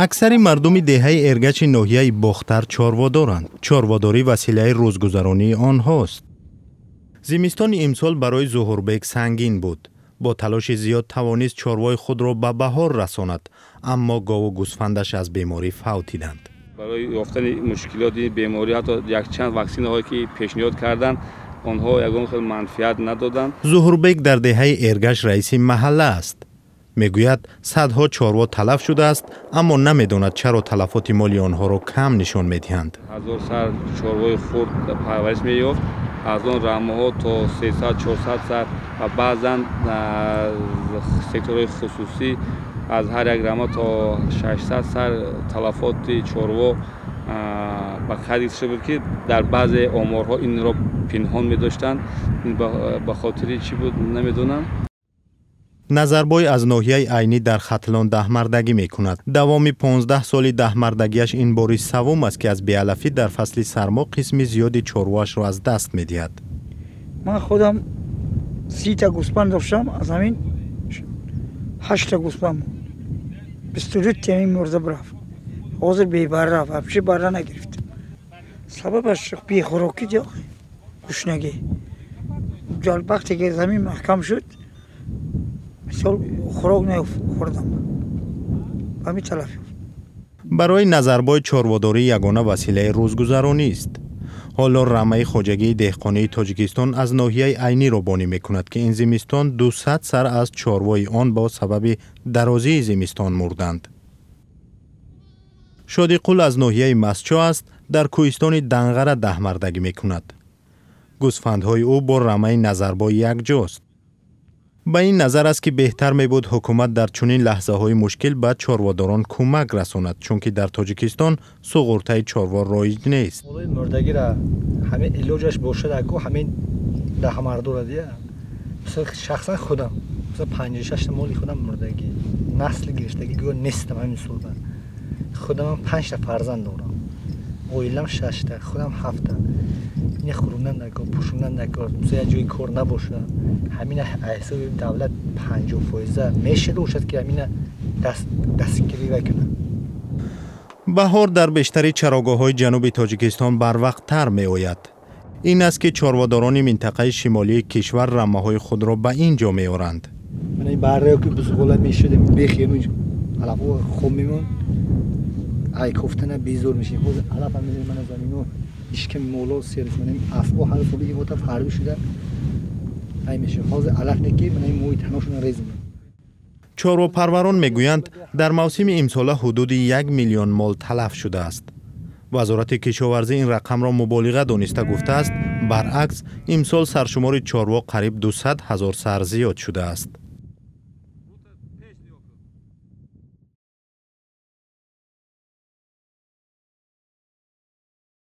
аксари мардуми деҳаи эргачи ноҳияи бохтар чорводоранд. чорводорӣ василаи рӯзгузаронии онҳост. зимистони имсол барои Зуҳурбек сангин буд. бо талоши зиёд тавонист чорвои худро ба баҳор расонад, аммо гову гӯсфандаш аз беморӣ фавтиданд. барои ёфтани мушкилоти беморӣ ҳатто якчанд ваксинаҳое ки пешниҳод карданд, онҳо ягон хел манфиат надоданд. Зуҳурбек дар деҳаи эргаш раиси маҳалла аст. мегӯяд садҳо чорво талаф шудааст, аммо намедонад чаро талафоти моли онҳоро кам нишон медиҳанд. 1000 сар чорвои хурд парвариш меёфт, аз он рамоҳо то 300-400 сар ва баъзан секторҳои хусусӣ аз ҳар як рамо то 600 сар талафоти чорво ба қайд шуда буд ки дар баъзе оморҳо инро пинҳон медоштанд. ба хотири чӣ буд намедонам. назарбой аз ноҳияи айнӣ дар хатлон даҳмардагӣ мекунад. давоми 15 соли даҳмардагиаш ин бори савум аст ки аз беалафӣ дар фасли сармо қисми зиёди чорвоашро аз даст медиҳад. ман худам 30 та гӯспанд доштам, аз ҳамин 8 та гӯспанд 22 та мурда рафт. ҳозир бебарра вабши барра нагирифт. сабабаш бехӯрокӣ ҷо гушнагӣ. вақте ки замин маҳкам шуд, мисол хӯрок нахӯрдам. ҳамин талаф ёфт. барои назарбой чорводорӣ ягона василаи рӯзгузаронист. ҳоло Рамаи хоҷагии деҳқонии Тоҷикистон аз ноҳияи айнӣ робонӣ мекунад ки ин зимистон 200 сар аз чорвои он бо сабаби дарозии зимистон мурданд. шодиқул аз ноҳияи Масчо аст, дар кӯҳистони Данғара даҳмардагӣ мекунад. гӯсфандҳои ӯ бо Рамаи Назарбой якҷост. ба ин назар аст ки беҳтар мебуд ҳукумат дар чунин лаҳзаҳои мушкил ба чорводорон кӯмак расонад, чунки дар Тоҷикистон суғуртаи чорво роиҷ нест. молои мурдагира ҳамин илоҷаш бошад аку ҳамин даҳмардора дия. мисол шахсан худам мисол 56 моли худам мурдагӣ насли гирифтагӣ гӯё нестам ҳамин солда. худам 5 та фарзанд дорам. оилам 6 та, худам 7 та. ин хӯрондан накор, пӯшондан накор, мисол як ҷои кор набоша. ҳамин ҳисоби давлат 50% мешуда бошад ки ҳамин дастгирӣ кунад. баҳор дар бештари чарогоҳҳои ҷануби Тоҷикистон барвақттар меояд. ин аст ки чорводорони минтақаи шимолии кишвар рамаҳои худро ба ин ҷо меоранд. мана ин барраё ки бузғола мешудем бехиён алафо хоб мемон ай кофтана безор мешем. ҳозир алафа мезанем мана замино ишками моло сервис менем асбо ҳар солиги бота фарбӣ шуда ай мешем. ҳозир алаф неки мана ин моҳи таношона резм. чорвопарварон мегӯянд дар мавсими имсола ҳудуди 1 миллион мол талаф шудааст. вазорати кишоварзӣ ин рақамро муболиға дониста гуфтааст, баръакс имсол саршумори чорво қариб 200 000 сар зиёд шудааст.